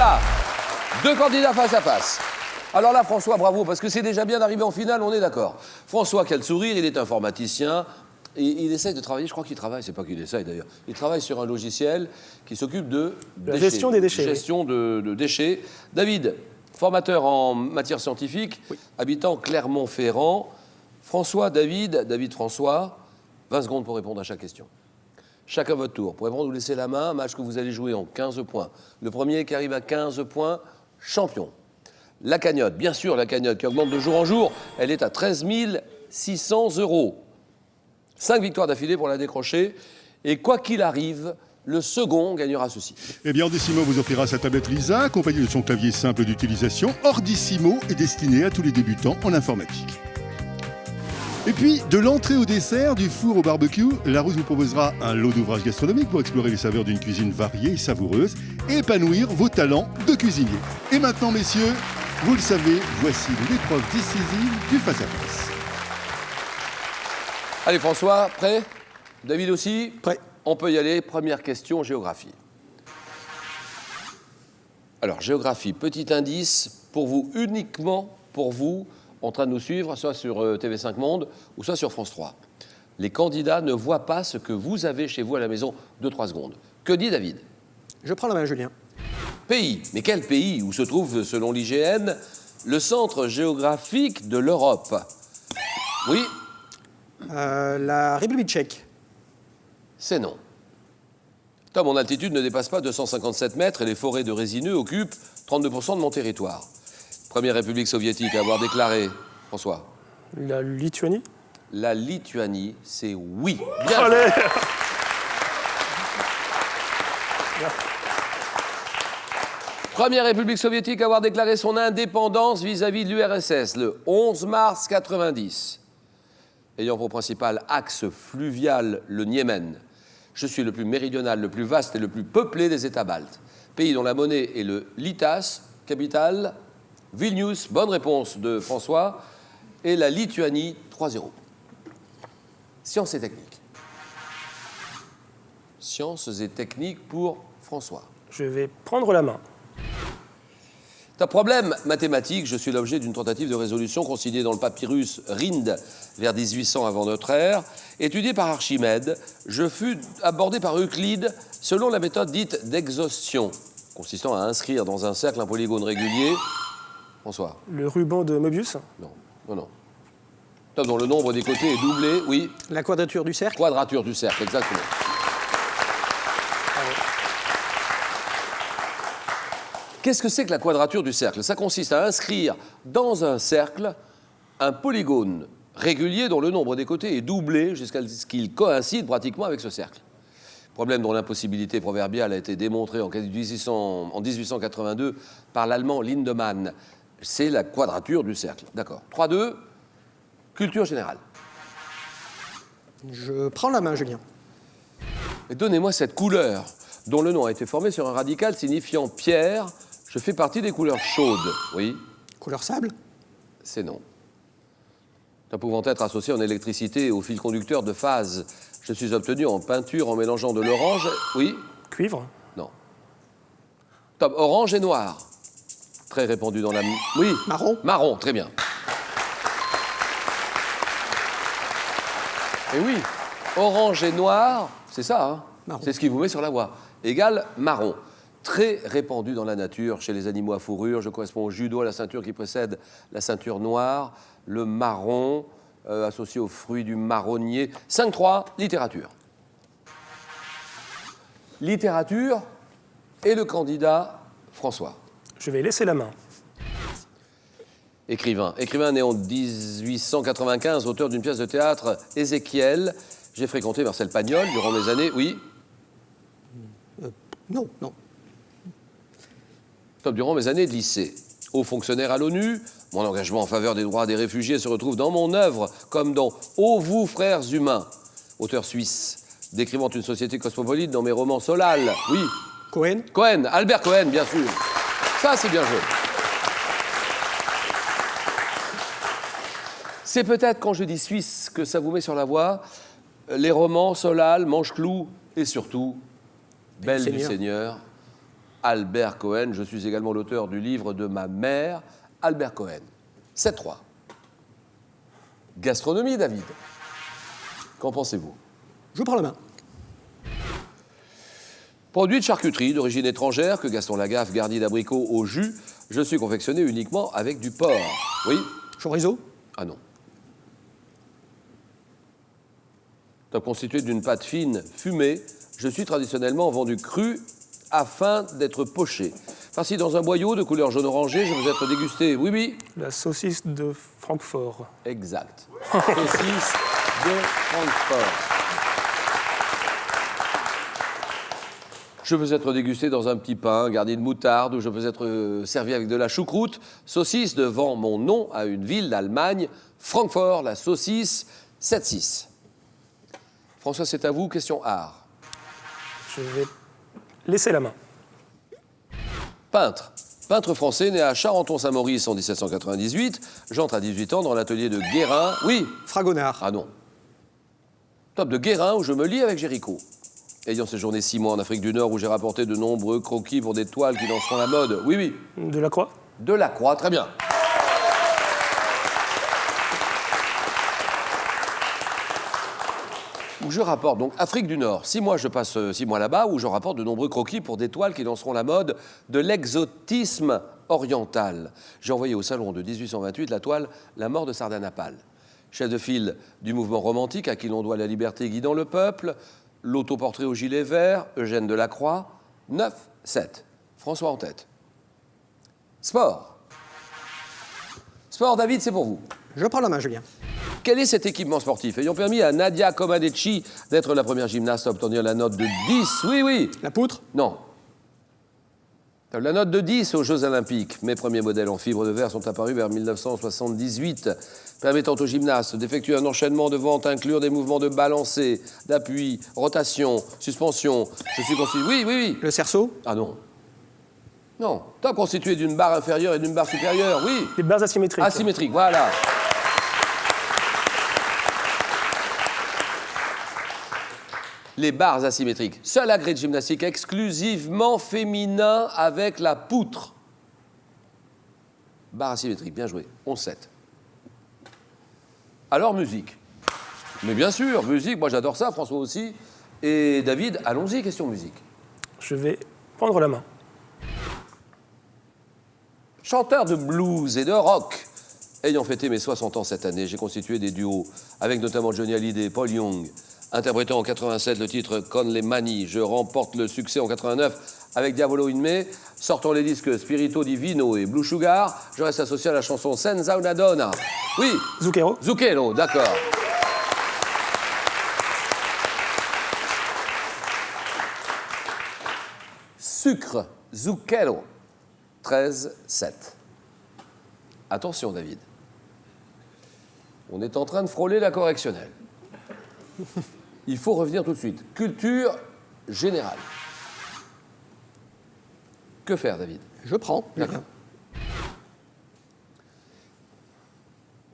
Voilà, deux candidats face à face. Alors là, François, bravo, parce que c'est déjà bien d'arriver en finale, on est d'accord. François qui a le sourire, il est informaticien. Et il essaye de travailler, je crois qu'il travaille, c'est pas qu'il essaye d'ailleurs, il travaille sur un logiciel qui s'occupe de la gestion des déchets. Gestion de déchets. David, formateur en matière scientifique, oui. Habitant Clermont-Ferrand. François, David, François, 20 secondes pour répondre à chaque question. Chacun votre tour. Pour répondre, vous laissez la main, un match que vous allez jouer en 15 points. Le premier qui arrive à 15 points, champion. La cagnotte, bien sûr, la cagnotte qui augmente de jour en jour, elle est à 13 600 €. 5 victoires d'affilée pour la décrocher. Et quoi qu'il arrive, le second gagnera ceci. Eh bien, Ordissimo vous offrira sa tablette Lisa, accompagnée de son clavier simple d'utilisation. Ordissimo est destiné à tous les débutants en informatique. Et puis, de l'entrée au dessert, du four au barbecue, Larousse vous proposera un lot d'ouvrages gastronomiques pour explorer les saveurs d'une cuisine variée et savoureuse et épanouir vos talents de cuisinier. Et maintenant, messieurs, vous le savez, voici l'épreuve décisive du face-à-face. Allez François, prêt? David aussi? Prêt. On peut y aller. Première question, géographie. Alors, géographie, petit indice pour vous, uniquement pour vous, en train de nous suivre, soit sur TV5 Monde ou soit sur France 3. Les candidats ne voient pas ce que vous avez chez vous à la maison. 2-3 secondes. Que dit David? Je prends la main, Julien. Pays. Mais quel pays où se trouve, selon l'IGN, le centre géographique de l'Europe? Oui? La République tchèque. C'est non. Tom, mon altitude ne dépasse pas 257 mètres et les forêts de résineux occupent 32% de mon territoire. Première république soviétique à avoir déclaré, François. La Lituanie. La Lituanie, c'est oui. Bien. Allez. Première république soviétique à avoir déclaré son indépendance vis-à-vis de l'URSS, le 11 mars 90. Ayant pour principal axe fluvial le Niémen. Je suis le plus méridional, le plus vaste et le plus peuplé des États baltes. Pays dont la monnaie est le litas, capitale Vilnius. Bonne réponse de François. Et la Lituanie, 3-0. Sciences et techniques. Sciences et techniques pour François. Je vais prendre la main. Un problème mathématique, je suis l'objet d'une tentative de résolution consignée dans le papyrus Rhind vers 1800 avant notre ère, étudié par Archimède. Je fus abordé par Euclide selon la méthode dite d'exhaustion, consistant à inscrire dans un cercle un polygone régulier. François. Le ruban de Mobius. Non, non, non. Tom, dont le nombre des côtés est doublé, oui. La quadrature du cercle. Quadrature du cercle, exactement. Qu'est-ce que c'est que la quadrature du cercle? Ça consiste à inscrire dans un cercle un polygone régulier dont le nombre des côtés est doublé jusqu'à ce qu'il coïncide pratiquement avec ce cercle. Problème dont l'impossibilité proverbiale a été démontrée en 1882 par l'allemand Lindemann. C'est la quadrature du cercle. D'accord. 3-2, culture générale. Je prends la main, Julien. Donnez-moi cette couleur dont le nom a été formé sur un radical signifiant pierre. Je fais partie des couleurs chaudes. Oui? Couleur sable. C'est non. Pouvant être associé en électricité et au fil conducteur de phase, je suis obtenu en peinture en mélangeant de l'orange. Oui? Cuivre. Non. Top, orange et noir. Très répandu dans la... Oui? Marron. Marron, très bien. Et oui, orange et noir, c'est ça, hein? Marron. C'est ce qui vous met sur la voie. Égale marron. Très répandu dans la nature, chez les animaux à fourrure. Je correspond au judo, à la ceinture qui précède la ceinture noire. Le marron, associé aux fruits du marronnier. 5-3, littérature. Littérature et le candidat François. Je vais laisser la main. Écrivain. Écrivain né en 1895, auteur d'une pièce de théâtre, Ézéchiel. J'ai fréquenté Marcel Pagnol durant mes années... Oui? Non, non. Durant mes années de lycée. Haut fonctionnaire à l'ONU, mon engagement en faveur des droits des réfugiés se retrouve dans mon œuvre, comme dans Ô vous, frères humains, auteur suisse, décrivant une société cosmopolite dans mes romans Solal. Oui? Cohen. Cohen, Albert Cohen, bien sûr. Ça, c'est bien joué. C'est peut-être quand je dis suisse que ça vous met sur la voie. Les romans Solal, Manche-Clou et surtout Belle du Seigneur. Albert Cohen. Je suis également l'auteur du livre de ma mère, Albert Cohen. 7-3. Gastronomie, David. Qu'en pensez-vous? Je prends la main. Produit de charcuterie d'origine étrangère que Gaston Lagaffe garni d'abricots au jus, je suis confectionné uniquement avec du porc. Oui? Chorizo. Ah non. Top constitué d'une pâte fine fumée, je suis traditionnellement vendu cru afin d'être poché. Farci dans un boyau de couleur jaune orangé, je veux être dégusté. Oui, oui. La saucisse de Francfort. Exact. Saucisse de Francfort. Je veux être dégusté dans un petit pain garni de moutarde ou je veux être servi avec de la choucroute. Saucisse devant mon nom à une ville d'Allemagne, Francfort, la saucisse 7-6. François, c'est à vous, question art. Je vais laisser la main. Peintre. Peintre français né à Charenton-Saint-Maurice en 1798. J'entre à 18 ans dans l'atelier de Guérin. Oui. Fragonard. Ah non. Top de Guérin où je me lie avec Géricault. Ayant séjourné 6 mois en Afrique du Nord où j'ai rapporté de nombreux croquis pour des toiles qui lanceront la mode. Oui, oui. De la Croix. De la Croix, très bien. Où je rapporte, donc Afrique du Nord, 6 mois, je passe 6 mois là-bas, où je rapporte de nombreux croquis pour des toiles qui lanceront la mode de l'exotisme oriental. J'ai envoyé au salon de 1828 la toile La mort de Sardanapale. Chef de file du mouvement romantique à qui l'on doit la liberté guidant le peuple, l'autoportrait au gilet vert, Eugène Delacroix, 9-7. François en tête. Sport. Sport, David, c'est pour vous. Je prends la main, Julien. Quel est cet équipement sportif ayant permis à Nadia Comaneci d'être la première gymnaste à obtenir la note de 10? Oui, oui. La poutre. Non. La note de 10 aux Jeux Olympiques. Mes premiers modèles en fibre de verre sont apparus vers 1978, permettant aux gymnastes d'effectuer un enchaînement devant inclure des mouvements de balancé, d'appui, rotation, suspension. Je suis constitué... Oui, oui, oui. Le cerceau. Ah non. Non. Top constitué d'une barre inférieure et d'une barre supérieure. Oui. Les barres asymétriques. Asymétrique, voilà. Les barres asymétriques. Seul agrès de gymnastique exclusivement féminin avec la poutre. Barre asymétrique, bien joué. 11-7. Alors, musique. Mais bien sûr, musique, moi j'adore ça, François aussi. Et David, allons-y, question musique. Je vais prendre la main. Chanteur de blues et de rock. Ayant fêté mes 60 ans cette année, j'ai constitué des duos avec notamment Johnny Hallyday et Paul Young. Interprétant en 87 le titre Con le mani, je remporte le succès en 89 avec Diavolo in me. Sortant les disques Spirito Divino et Blue Sugar, je reste associé à la chanson Senza una donna. Oui. Zucchero. Zucchero, d'accord. Sucre, Zucchero. 13-7. Attention, David. On est en train de frôler la correctionnelle. Il faut revenir tout de suite. Culture générale. Que faire, David? Je prends. D'accord.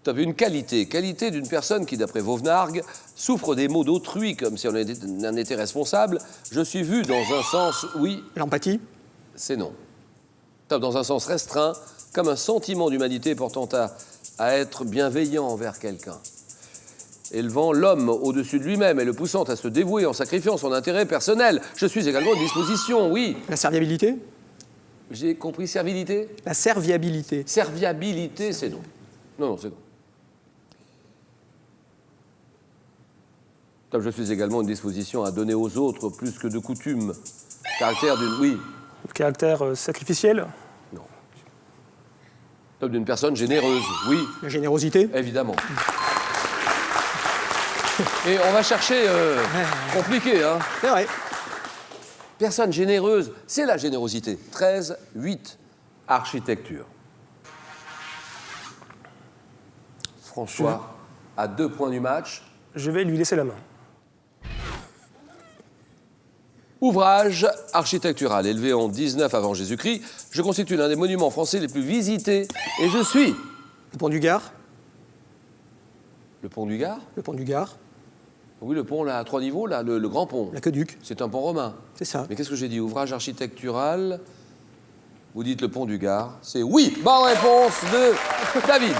Tu as vu une qualité. Qualité d'une personne qui, d'après Vauvenargues, souffre des maux d'autrui comme si on en était responsable. Je suis vu dans un sens, oui, L'empathie. c'est non. Dans un sens restreint, comme un sentiment d'humanité portant à être bienveillant envers quelqu'un. Élevant l'homme au-dessus de lui-même et le poussant à se dévouer en sacrifiant son intérêt personnel. Je suis également à disposition, oui. La serviabilité. J'ai compris servilité? La serviabilité. Serviabilité, c'est non. Non, non, c'est non. Comme je suis également à une disposition à donner aux autres plus que de coutume. Caractère d'une... Oui. Caractère sacrificiel. Non. Comme d'une personne généreuse. Oui. La générosité. Évidemment. Et on va chercher compliqué, hein. C'est vrai. Personne généreuse, c'est la générosité. 13-8. Architecture. François, à 2 points du match. Je vais lui laisser la main. Ouvrage architectural, élevé en 19 avant Jésus-Christ, je constitue l'un des monuments français les plus visités et je suis... Le pont du Gard. Le pont du Gard? Le pont du Gard. Oui, le pont là, à 3 niveaux, là, le grand pont. L'aqueduc. C'est un pont romain. C'est ça. Mais qu'est-ce que j'ai dit? Ouvrage architectural. Vous dites le pont du Gard. C'est oui. Bonne réponse de David.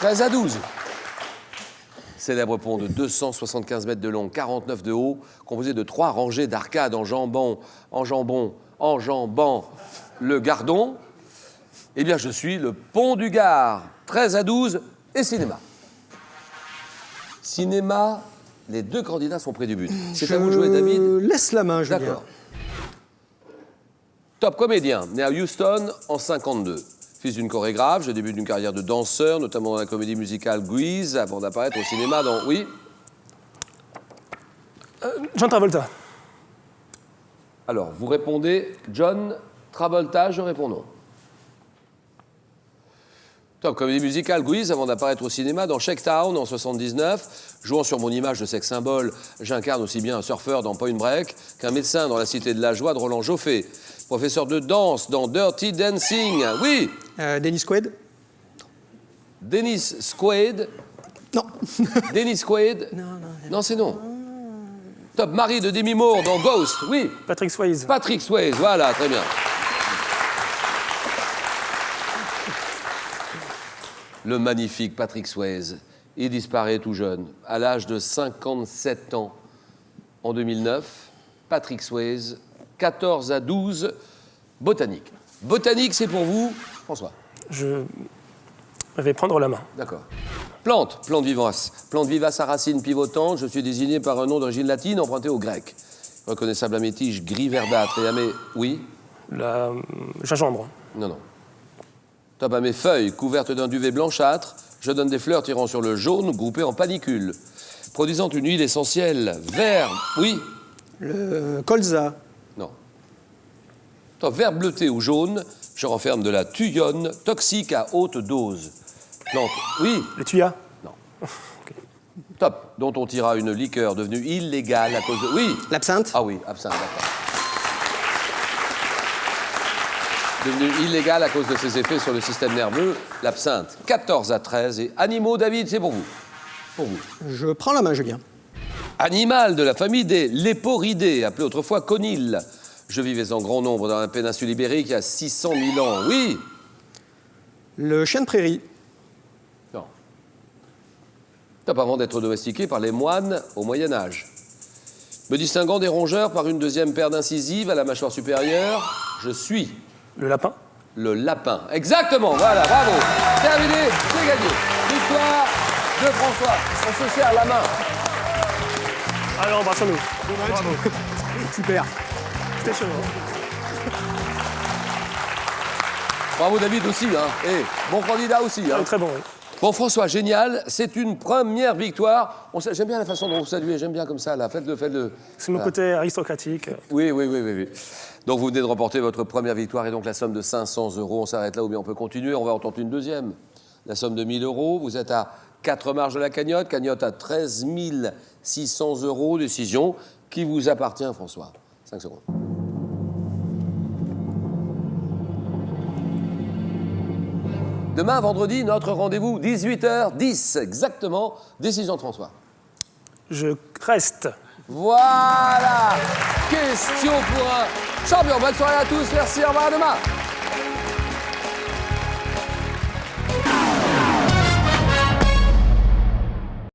13-12. Célèbre pont de 275 mètres de long, 49 de haut, composé de 3 rangées d'arcades enjambant le Gardon. Eh bien, je suis le pont du Gard. 13-12 et cinéma. Cinéma, les 2 candidats sont près du but. C'est à vous de jouer, David. Laisse la main, Julien. D'accord. Top comédien, né à Houston en 52. Fils d'une chorégraphe, je débute une carrière de danseur, notamment dans la comédie musicale Grease, avant d'apparaître au cinéma dans... Oui? John Travolta. Alors, vous répondez John Travolta, je réponds non. Top comédie musicale Grease, avant d'apparaître au cinéma dans Shakedown en 79. Jouant sur mon image de sex symbole, j'incarne aussi bien un surfeur dans Point Break qu'un médecin dans La Cité de la Joie de Roland Joffé. Professeur de danse dans Dirty Dancing. Oui? Dennis Quaid. Dennis Quaid. Non. Dennis Quaid. Non. Non, c'est non. Top mari de Demi Moore dans Ghost. Oui? Patrick Swayze. Patrick Swayze, voilà, très bien. Le magnifique Patrick Swayze, il disparaît tout jeune, à l'âge de 57 ans. En 2009, Patrick Swayze, 14-12, botanique. Botanique, c'est pour vous, François. Je vais prendre la main. D'accord. Plante, plante vivace. Plante vivace à racines pivotantes, je suis désigné par un nom d'origine latine emprunté au grec. Reconnaissable à mes tiges gris verdâtre et à mes... Oui? La gingembre. Non. Top à mes feuilles, couvertes d'un duvet blanchâtre, je donne des fleurs tirant sur le jaune, groupées en panicules. Produisant une huile essentielle, vert, oui? Le colza. Non. Top vert bleuté ou jaune, je renferme de la thuyone, toxique à haute dose. Plante, oui? Le tuya. Non. Top, dont on tira une liqueur devenue illégale à cause de... Oui? L'absinthe. Ah oui, absinthe, d'accord. Devenu illégal à cause de ses effets sur le système nerveux, l'absinthe. 14-13 et animaux, David, c'est pour vous. Pour vous. Je prends la main, Julien. Animal de la famille des léporidés, appelé autrefois conil. Je vivais en grand nombre dans la péninsule ibérique il y a 600 000 ans. Oui? Le chien de prairie. Non. Top avant d'être domestiqué par les moines au Moyen-Âge. Me distinguant des rongeurs par une deuxième paire d'incisives à la mâchoire supérieure, je suis... Le lapin. Le lapin. Exactement, voilà, bravo. Terminé, c'est gagné. Victoire de François. On se serre la main. Allez, embrassons-nous. Bravo. Super. C'était chaud. Bravo David aussi, hein. Et bon candidat aussi. Hein. Très bon, oui. Bon François, génial. C'est une première victoire. J'aime bien la façon dont vous saluez, j'aime bien comme ça, là. Faites-le. C'est mon côté aristocratique. Oui. Donc vous venez de remporter votre première victoire et donc la somme de 500 €. On s'arrête là ou bien on peut continuer. On va en tenter une deuxième. La somme de 1 000 €. Vous êtes à 4 marges de la cagnotte. Cagnotte à 13 600 €. Décision qui vous appartient, François. 5 secondes. Demain, vendredi, notre rendez-vous, 18h10, exactement. Décision de François. Je reste. Voilà. Question pour un champion. Bonne soirée à tous. Merci. Au revoir. À demain.